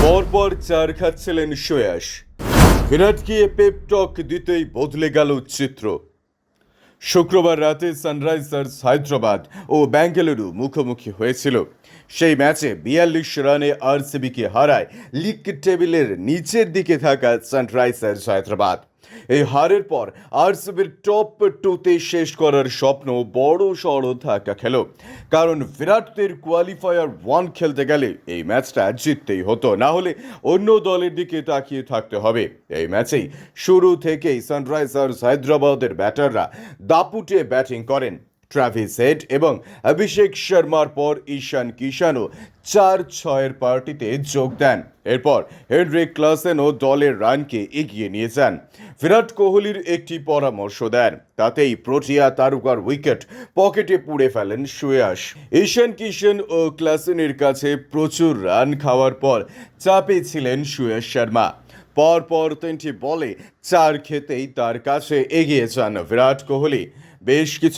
পরপর চার খাচ্ছিলেন শ্রেয়াস। বিরাটকে পেপটক দিতেই বদলে গেল চিত্র। শুক্রবার রাতে সানরাইজার্স হায়দ্রাবাদ ও বেঙ্গালুরু মুখোমুখি হয়েছিল। সেই ম্যাচে ৪২ রানে আরসিবিকে হারায় লিগ টেবিলের নিচের দিকে থাকা সানরাইজার্স হায়দ্রাবাদ। এই হারের পর আরসিবির টপ টুতে শেষ করার স্বপ্ন বড় সড় ধাক্কা খেল। কারণ বিরাটদের কোয়ালিফায়ার 1 খেলতে গেলে এই ম্যাচটা জিততেই হতো, না হলে অন্য দলের দিকে তাকিয়ে থাকতে হবে। এই ম্যাচেই শুরু থেকেই সানরাইজার্স হায়দ্রাবাদের ব্যাটাররা দাপুটে ব্যাটিং করেন। ট্রাভিস হেড এবং অভিষেক শর্মার পর ঈশান কিষানও ৪-৬-এর পার্টিতে যোগ দেন। এরপর হেনরিক ক্লাসেনও দলের রানকে এগিয়ে নিয়ে যান। বিরাট কোহলির একটি পরামর্শ দেন, তাতেই প্রোটিয়া তারকার উইকেট পকেটে পুড়ে ফেলেন শ্রেয়াস। ঈশান কিষান ও ক্লাসেনের কাছে প্রচুর রান খাওয়ার পর চাপে ছিলেন শ্রেয়াস শর্মা। পরপর ৩টি বলে ৪ খেতেই তার কাছে এগিয়ে যান বিরাট কোহলি। বেশ কিছু